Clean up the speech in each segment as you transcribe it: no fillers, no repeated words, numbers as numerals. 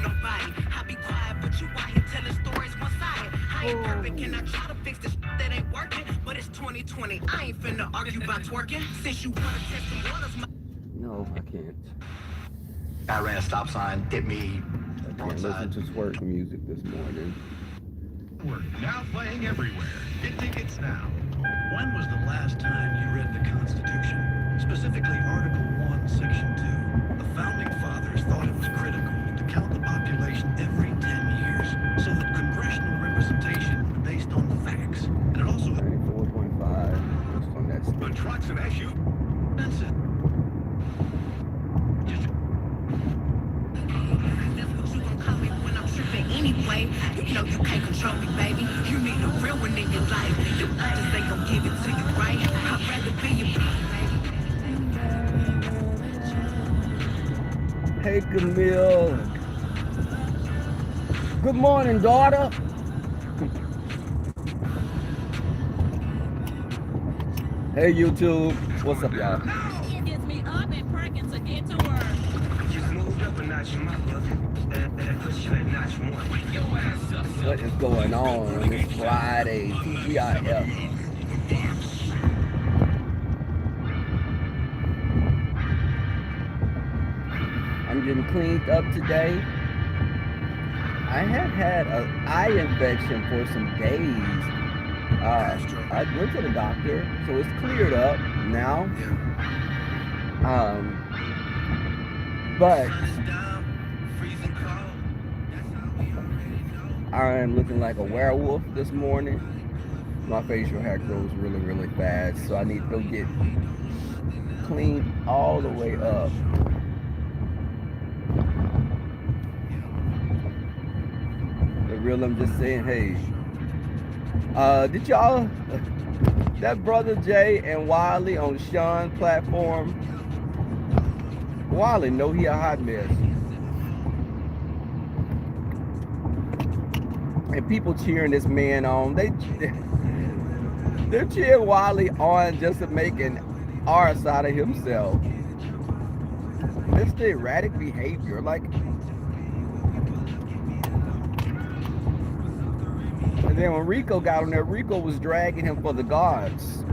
nobody. I be quiet, but you out here telling stories one sided. I ain't perfect, and I try to fix this that ain't working. But it's 2020, I ain't finna argue about twerking. Since you wanna test some waters, No, I can't. I ran a stop sign, hit me I wrong can't listen side. to twerk music this morning. We're now playing everywhere. Get tickets now. When was the last time you read the Constitution? Specifically Article 1, Section 2. The Founding Fathers thought it was critical to count the population every 10 years so that congressional representation was based on the facts. And it also 94.5. Just on that the station. trucks and SUVs. That's it. Just that's what you gon' call me when I'm tripping anyway. You know you can't control me, baby. You need a real one in your life. You just ain't gon' give it to you, right? I'd rather be your baby. Hey, Camille. Good morning, daughter. Hey, YouTube. What's up, y'all? It gets me up and perking to get to work. Just moved up a notch, my brother. Push you at notch one. Wake your ass up. What is going on this Friday? TGIF. I'm getting cleaned up today. I have had an eye infection for some days. I went to the doctor, so it's cleared up now. But I am looking like a werewolf this morning. My facial hair grows really, really fast, so I need to go get cleaned all the way up. The real, I'm just saying, hey, did y'all, that brother Jay and Wiley on Sean's platform, Wiley know he a hot mess. And people cheering this man on. They're cheering Wiley on just to make an arse out of himself. That's the erratic behavior. Like, and then when Rico got on there, Rico was dragging him for the guards.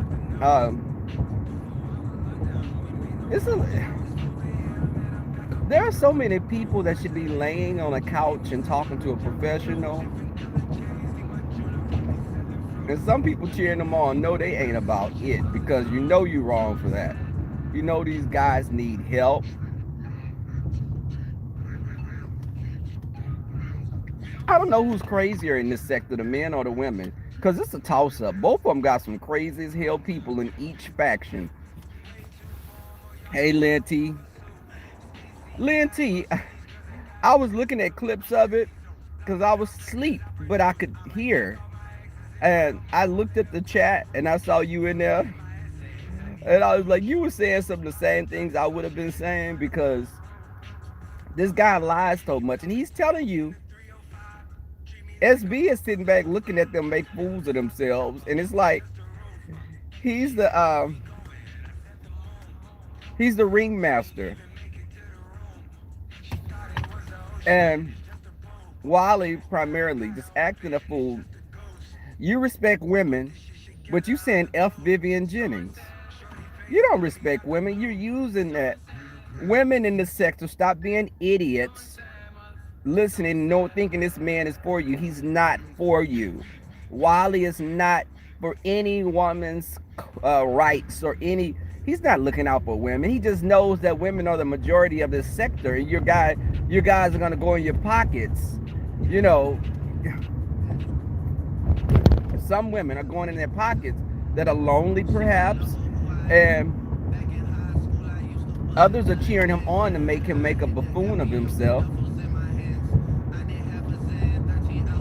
There are so many people that should be laying on a couch and talking to a professional. And some people cheering them on. No, they ain't about it, because you know you're wrong for that. You know these guys need help. I don't know who's crazier in this sector, the men or the women, because it's a toss-up. Both of them got some crazy as hell people in each faction. Hey, Lynn T. Lynn T, I was looking at clips of it because I was asleep, but I could hear. And I looked at the chat and I saw you in there. And I was like, you were saying some of the same things I would have been saying, because this guy lies so much. And he's telling you, SB is sitting back looking at them make fools of themselves. And it's like, he's the ringmaster. And Wiley primarily just acting a fool. You respect women, but you saying F Vivian Jennings. You don't respect women. You're using that. Women in the sector, stop being idiots, listening, thinking this man is for you. He's not for you. Wiley is not for any woman's rights or any. He's not looking out for women. He just knows that women are the majority of this sector, and your guys are gonna go in your pockets. You know, some women are going in their pockets that are lonely, perhaps, and others are cheering him on to make him make a buffoon of himself.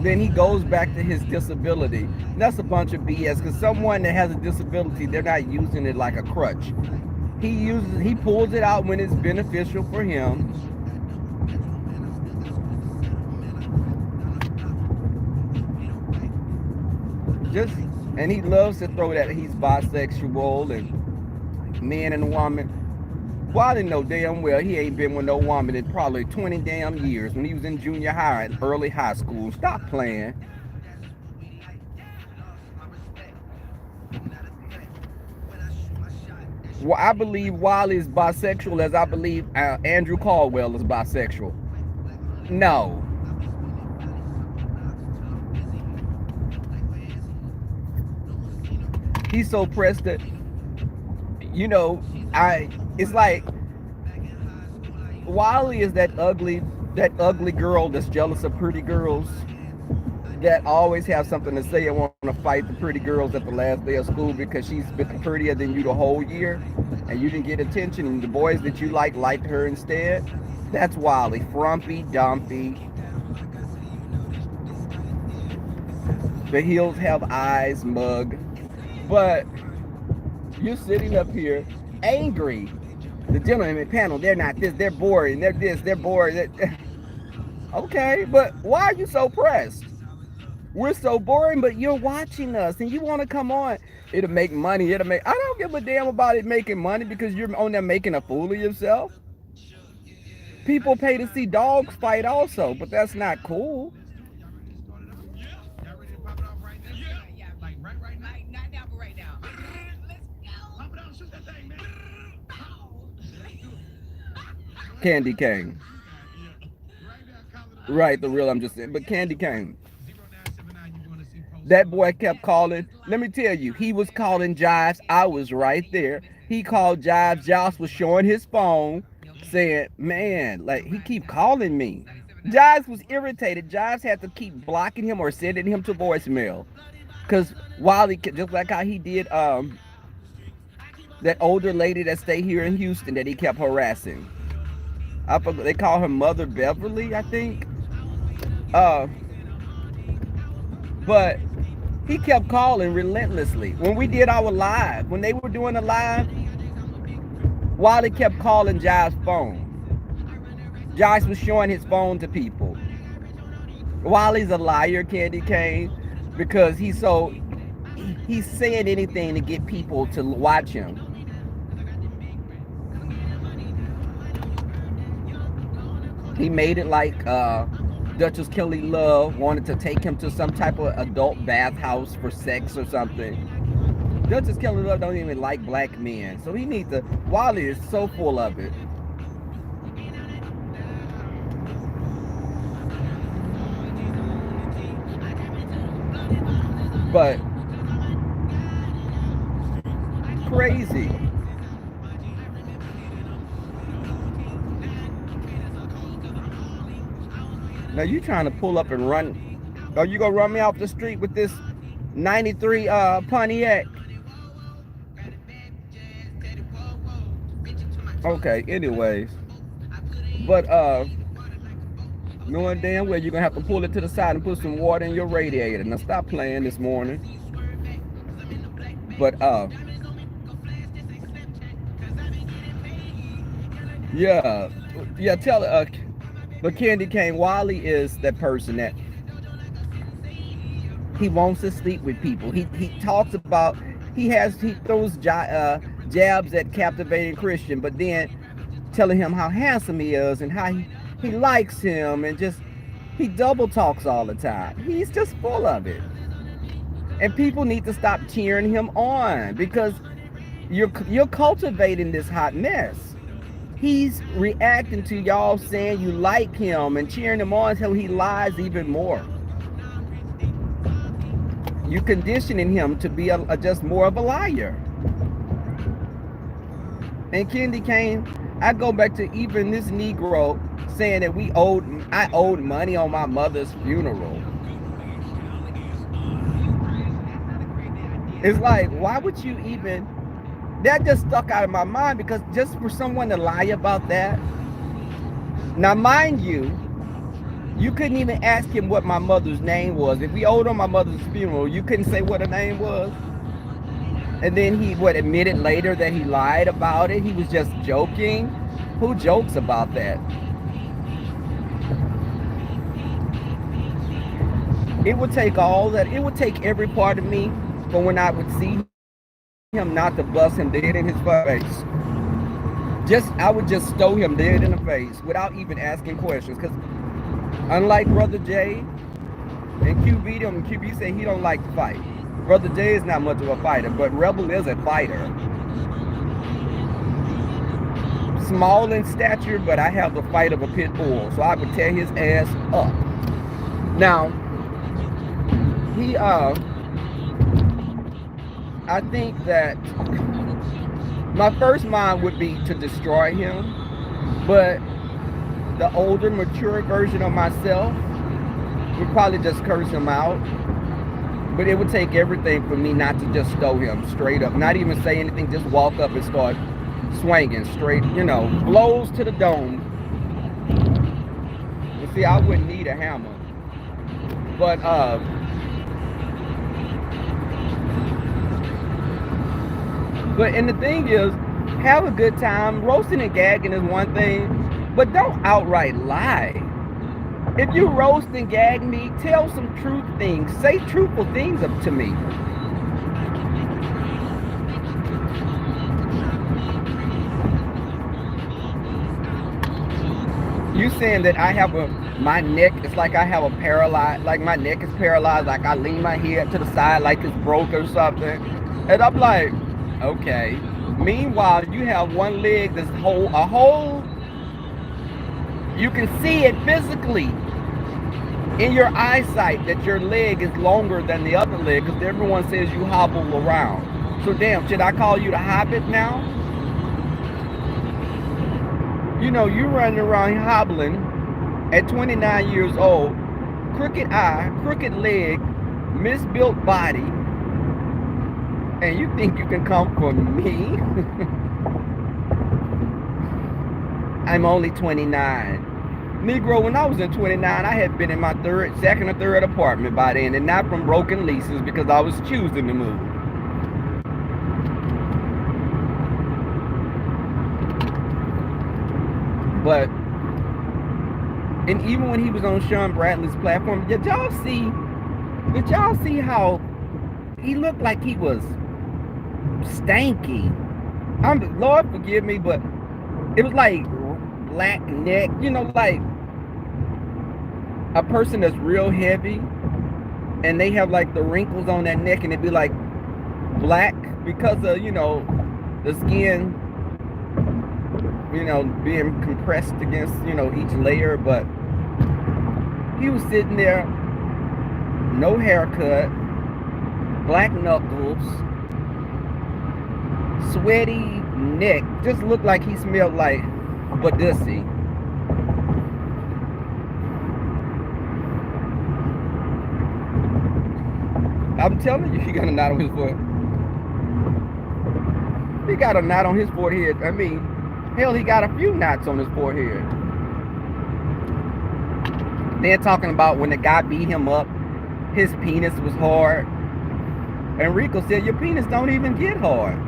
Then he goes back to his disability. That's a bunch of BS, because someone that has a disability, they're not using it like a crutch. He pulls it out when it's beneficial for him. And he loves to throw that he's bisexual and man and woman. Wally know damn well he ain't been with no woman in probably 20 damn years when he was in junior high and early high school. Stop playing. Well, I believe Wally is bisexual as I believe Andrew Caldwell is bisexual. No. He's so pressed that, you know, it's like Wally is that ugly girl that's jealous of pretty girls, that always have something to say and want to fight the pretty girls at the last day of school because she's been prettier than you the whole year and you didn't get attention and the boys that you liked her instead. That's Wally. Frumpy, dumpy. The heels have eyes, mug. But you're sitting up here angry. The gentleman panel, they're not this, they're boring, they're this, they're boring. Okay, but why are you so pressed? We're so boring, but you're watching us and you want to come on. It'll make money. I don't give a damn about it making money because you're on there making a fool of yourself. People pay to see dogs fight also, but that's not cool. Candy cane. Right, the real I'm just saying, but candy cane. That boy kept calling. Let me tell you, he was calling Jives. I was right there. He called Jives. Jives was showing his phone, saying, man, like, he keep calling me. Jives was irritated. Jives had to keep blocking him or sending him to voicemail. Because Wally, just like how he did that older lady that stayed here in Houston that he kept harassing. I forgot, they call her Mother Beverly, I think. But he kept calling relentlessly. When we did our live, when they were doing a live, Wally kept calling Jive's phone. Jive was showing his phone to people. Wally's a liar, Candy Cane, because he's saying anything to get people to watch him. He made it like Duchess Kelly Love wanted to take him to some type of adult bathhouse for sex or something. Duchess Kelly Love don't even like black men. So he needs to, Wally is so full of it. But crazy. Now you trying to pull up and run. Are you gonna run me off the street with this 93 Pontiac? Okay, anyways. But knowing damn well you're gonna have to pull it to the side and put some water in your radiator. Now stop playing this morning. But yeah, tell but Candy Cane, Wally is that person that he wants to sleep with people. He talks about, he throws jabs at Captivating Christian, but then telling him how handsome he is and how he likes him, and just he double talks all the time. He's just full of it. And people need to stop cheering him on because you're cultivating this hot mess. He's reacting to y'all saying you like him and cheering him on until he lies even more. You're conditioning him to be just more of a liar. And Candy Cane, I go back to even this Negro saying that I owed money on my mother's funeral. It's like, why would you even... That just stuck out of my mind because just for someone to lie about that. Now, mind you, you couldn't even ask him what my mother's name was. If we owed on my mother's funeral, you couldn't say what her name was. And then he admitted later that he lied about it. He was just joking. Who jokes about that? It would take all that. It would take every part of me for when I would see him not to bust him dead in his face. I would just stow him dead in the face without even asking questions. Because unlike Brother Jay and QB say he don't like to fight. Brother Jay is not much of a fighter, but Rebel is a fighter. Small in stature, but I have the fight of a pit bull, so I would tear his ass up. Now, I think that my first mind would be to destroy him, but the older, mature version of myself would probably just curse him out. But it would take everything for me not to just stow him straight up, not even say anything, just walk up and start swinging straight, blows to the dome. You see, I wouldn't need a hammer. But and the thing is, have a good time. Roasting and gagging is one thing, but don't outright lie. If you roast and gag me, tell some truth things. Say truthful things up to me. You saying that I have my neck, it's like I have a paralyzed, like my neck is paralyzed, like I lean my head to the side like it's broke or something. And I'm like, okay. Meanwhile, you have one leg that's a whole, you can see it physically in your eyesight that your leg is longer than the other leg because everyone says you hobble around. So damn, should I call you the Hobbit now? You running around hobbling at 29 years old, crooked eye, crooked leg, misbuilt body, and you think you can come for me? I'm only 29. Negro, when I was in 29, I had been in my second or third apartment by then, and not from broken leases because I was choosing to move. But, and even when he was on Sean Bradley's platform, did y'all see how he looked like he was stanky? Lord forgive me, but it was like black neck, like a person that's real heavy and they have like the wrinkles on their neck and it'd be like black because of, the skin, being compressed against, each layer. But he was sitting there, no haircut, black knuckles, sweaty neck, just looked like he smelled like Badussi. I'm telling you, he got a knot on his forehead. He got a knot on his forehead. I mean, hell, he got a few knots on his forehead. Then talking about when the guy beat him up, his penis was hard. And Rico said, your penis don't even get hard.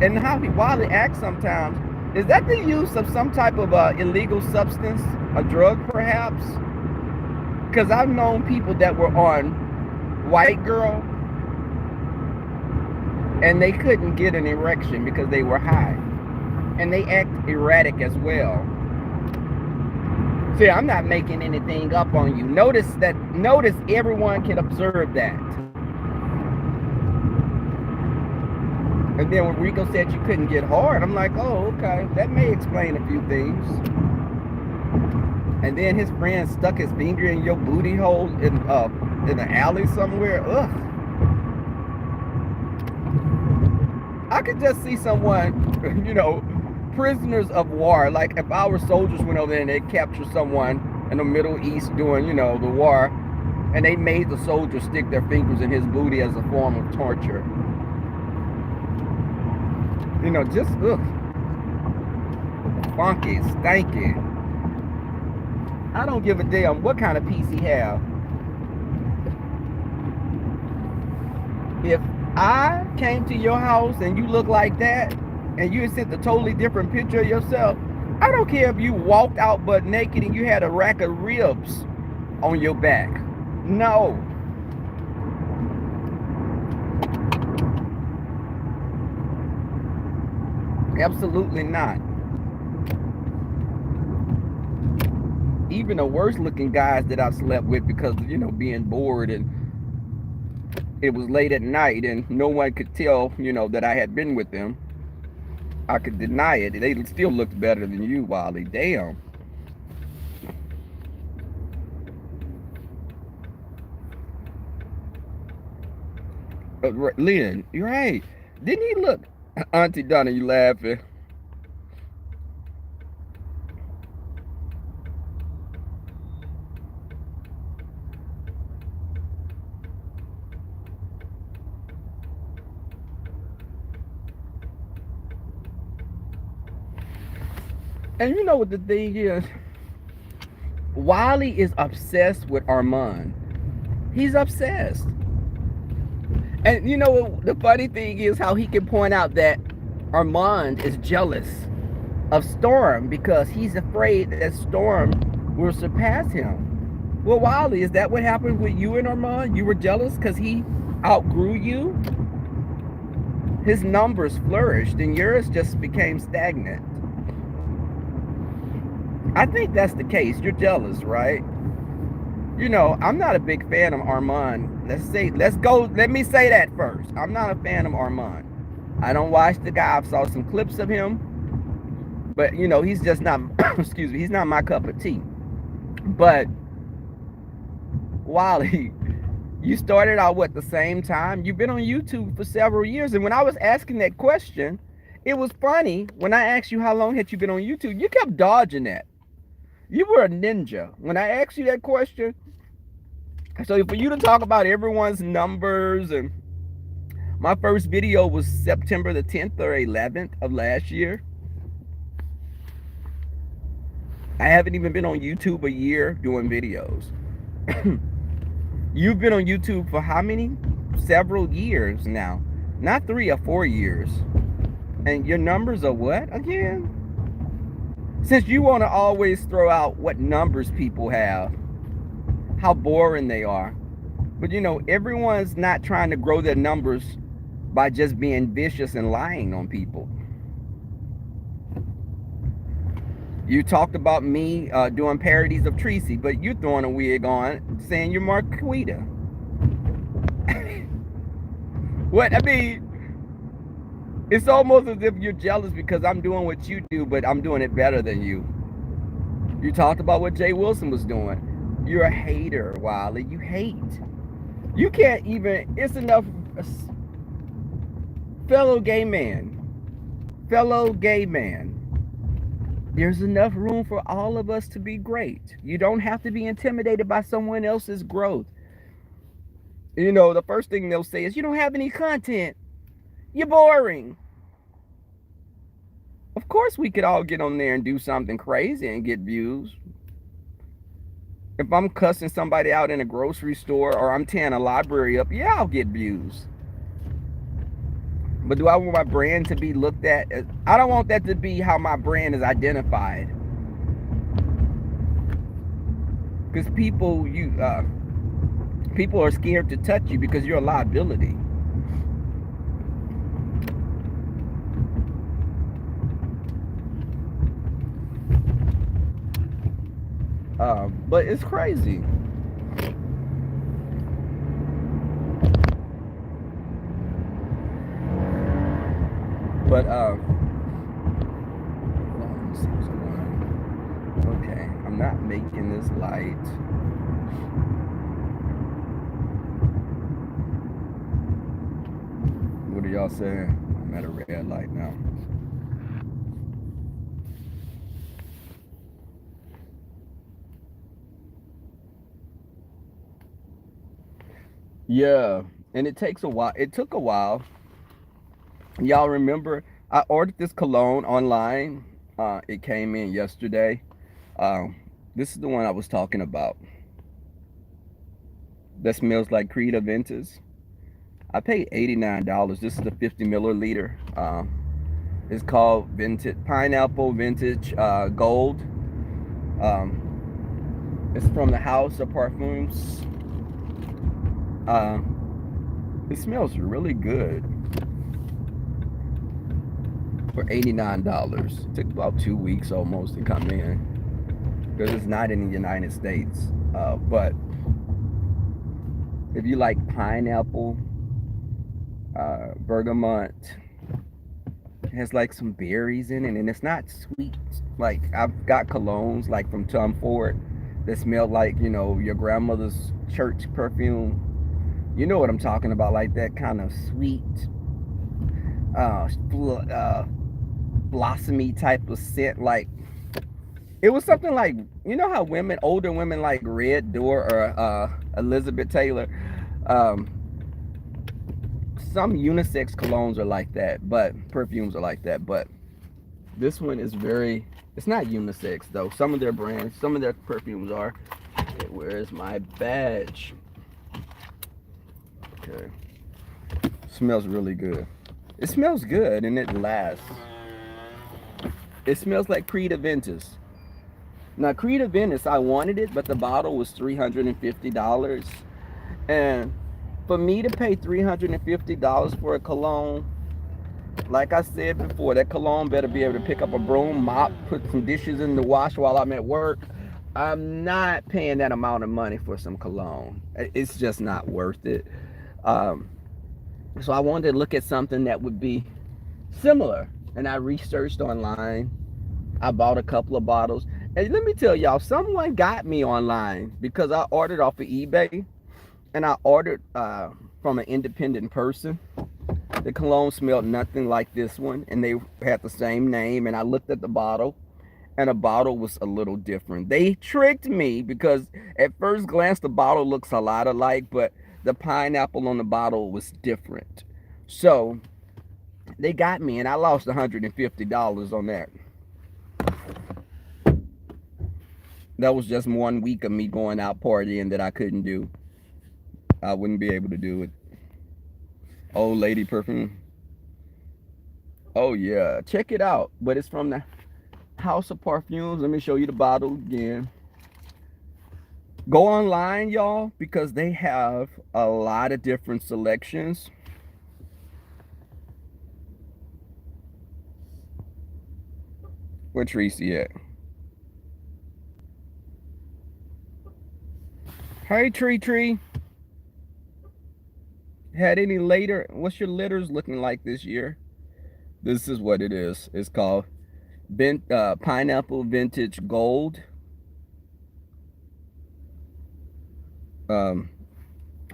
And Wiley acts sometimes, is that the use of some type of illegal substance, a drug perhaps? Because I've known people that were on White Girl and they couldn't get an erection because they were high. And they act erratic as well. See, I'm not making anything up on you. Notice everyone can observe that. And then when Rico said you couldn't get hard, I'm like, oh, okay, that may explain a few things. And then his friend stuck his finger in your booty hole in an alley somewhere. Ugh. I could just see someone, prisoners of war. Like if our soldiers went over there and they captured someone in the Middle East doing, the war, and they made the soldiers stick their fingers in his booty as a form of torture. Just funky, stanky. I don't give a damn what kind of piece he have. If I came to your house and you look like that, and you sent a totally different picture of yourself, I don't care if you walked out butt naked and you had a rack of ribs on your back. No. Absolutely not. Even the worst looking guys that I've slept with because of, being bored and it was late at night and no one could tell, that I had been with them. I could deny it. They still looked better than you, Wally. Damn. Lynn, you're right. Didn't he look? Auntie Donna, you laughing? And you know what the thing is? Wally is obsessed with Armand. He's obsessed. And you know the funny thing is how he can point out that Armand is jealous of Storm because he's afraid that Storm will surpass him. Well, Wally, is that what happened with you and Armand? You were jealous because he outgrew you? His numbers flourished and yours just became stagnant. I think that's the case. You're jealous, right? I'm not a big fan of Armand. Let me say that first. I'm not a fan of Armand. I don't watch the guy. I've saw some clips of him. But, he's just not, excuse me, he's not my cup of tea. But, Wally, you started out, the same time? You've been on YouTube for several years. And when I was asking that question, it was funny. When I asked you how long had you been on YouTube, you kept dodging that. You were a ninja. When I asked you that question, so for you to talk about everyone's numbers, and my first video was September the 10th or 11th of last year. I haven't even been on YouTube a year doing videos. You've been on YouTube for how many? Several years now. Not 3 or 4 years. And your numbers are what again? Since you want to always throw out what numbers people have, how boring they are. But everyone's not trying to grow their numbers by just being vicious and lying on people. You talked about me doing parodies of Tracy, but you're throwing a wig on saying you're Marquita. What? I mean, it's almost as if you're jealous because I'm doing what you do, but I'm doing it better than you. You talked about what Jay Wilson was doing. You're a hater, Wally. You hate. You can't even, it's enough. Fellow gay man. There's enough room for all of us to be great. You don't have to be intimidated by someone else's growth. The first thing they'll say is, you don't have any content. You're boring. Of course we could all get on there and do something crazy and get views. If I'm cussing somebody out in a grocery store or I'm tearing a library up, yeah, I'll get views. But do I want my brand to be looked at? I don't want that to be how my brand is identified. Because people are scared to touch you because you're a liability. But it's crazy. But okay, I'm not making this light. What are y'all saying? I'm at a red light now. Yeah, and it takes a while. It took a while. Y'all remember I ordered this cologne online. It came in yesterday. This is the one I was talking about. That smells like Creed Aventus. I paid $89. This is the 50 milliliter. It's called Vintage Pineapple Vintage Gold. It's from the House of Parfums. It smells really good. for $89. It took about 2 weeks almost to come in because it's not in the United States. But if you like pineapple, bergamot, it has like some berries in it, and it's not sweet. Like I've got colognes like from Tom Ford that smell like, you know, your grandmother's church perfume. You know what I'm talking about, like that kind of sweet, blossomy type of scent. Like it was something like, you know how women, older women like Red Door or Elizabeth Taylor. Um, some unisex colognes are like that, but perfumes are like that. But this one is very, it's not unisex though. Some of their brands, some of their perfumes are. Okay, where is my badge? Okay. Smells really good. It smells good and it lasts. It smells like Creed Aventus. Now Creed Aventus, I wanted it, but the bottle was $350. And for me to pay $350 for a cologne, like I said before, that cologne better be able to pick up a broom, mop, put some dishes in the wash while I'm at work. I'm not paying that amount of money for some cologne. It's just not worth it. So I wanted to look at something that would be similar. And I researched online. I bought a couple of bottles. And let me tell y'all, someone got me online because I ordered off of eBay. And I ordered from an independent person. The cologne smelled nothing like this one. And they had the same name. And I looked at the bottle. And the bottle was a little different. They tricked me because at first glance the bottle looks a lot alike, but the pineapple on the bottle was different. So they got me, and I lost $150 on that. That was just 1 week of me going out partying that I couldn't do. I wouldn't be able to do it. Old lady perfume. Oh yeah, check it out. But it's from the House of Parfums. Let me show you the bottle again. Go online, y'all, because they have a lot of different selections. Where Tracy at? Hey, Tree. Had any later? What's your litters looking like this year? This is what it is. It's called Pineapple Vintage Gold.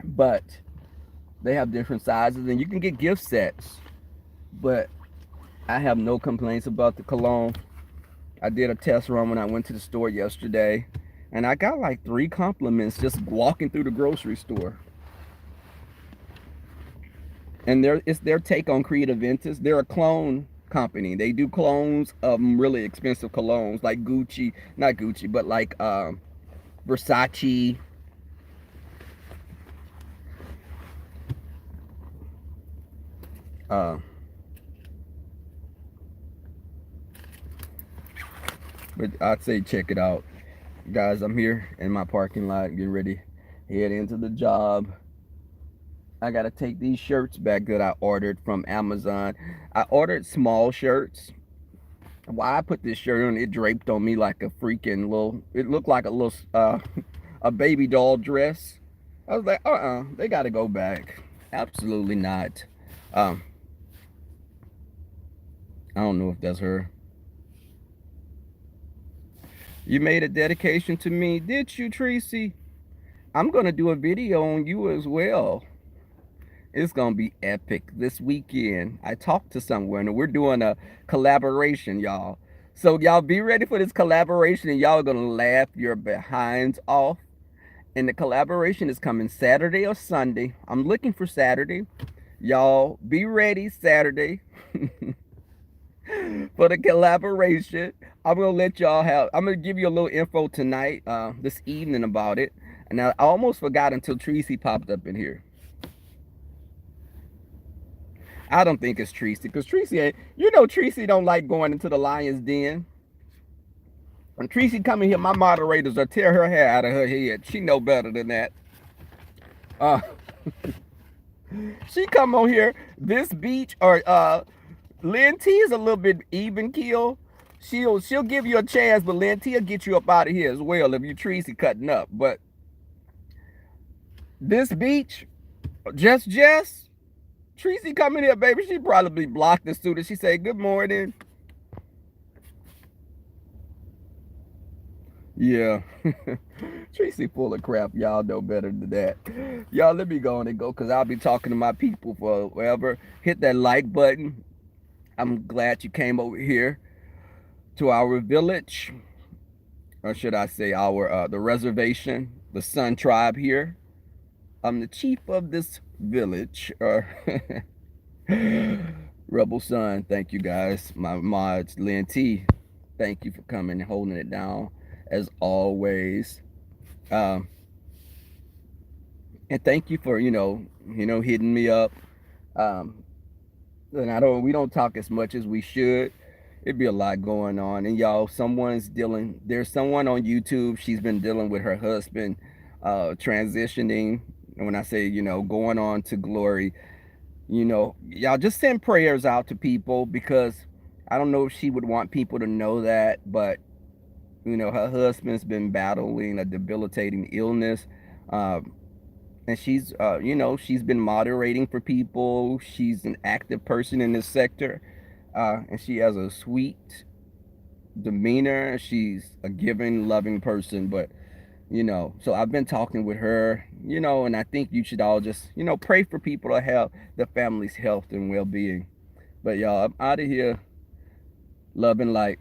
But they have different sizes, and you can get gift sets. But I have no complaints about the cologne. I did a test run when I went to the store yesterday, and I got like 3 compliments just walking through the grocery store. And it's their take on Creed Aventus. They're a clone company. They do clones of really expensive colognes like Gucci, not Gucci, but like Versace. But I'd say check it out. Guys, I'm here in my parking lot getting ready to head into the job. I gotta take these shirts back that I ordered from Amazon. I ordered small shirts. Why I put this shirt on, it draped on me like a freaking little, it looked like a little a baby doll dress. I was like, they gotta go back. Absolutely not. I don't know if that's her. You made a dedication to me, did you, Tracy? I'm gonna do a video on you as well. It's gonna be epic this weekend. I talked to someone and we're doing a collaboration, y'all. So y'all be ready for this collaboration, and y'all are gonna laugh your behinds off. And the collaboration is coming Saturday or Sunday. I'm looking for Saturday. Y'all be ready Saturday for the collaboration. I'm gonna let y'all have, I'm gonna give you a little info tonight, this evening about it. And I almost forgot until Tracy popped up in here. I don't think it's Tracy, because Tracy ain't, you know, Tracy don't like going into the lion's den. When Tracy come in here, my moderators will tear her hair out of her head. She know better than that. She come on here, this beach or Lynn T is a little bit even keel. She'll give you a chance, but Lynn T will get you up out of here as well if you Tracy cutting up. But this beach, Jess, Tracy coming here, baby. She probably blocked the student. She say good morning. Yeah. Tracy full of crap. Y'all know better than that. Y'all, let me go on and go because I'll be talking to my people forever. Hit that like button. I'm glad you came over here to our village, or should I say our the reservation, the Sun Tribe here. I'm the chief of this village. Rebel Sun, thank you guys. My mods, Lynn T, thank you for coming and holding it down as always. Um, and thank you for hitting me up. Um, and we don't talk as much as we should. It'd be a lot going on, and y'all, there's someone on YouTube. She's been dealing with her husband transitioning. And when I say going on to glory, y'all just send prayers out to people, because I don't know if she would want people to know that, but her husband's been battling a debilitating illness. And she's been moderating for people. She's an active person in this sector. And she has a sweet demeanor. She's a giving, loving person. But, so I've been talking with her, and I think you should all just, pray for people to have the family's health and well being. But y'all, I'm out of here. Love and light.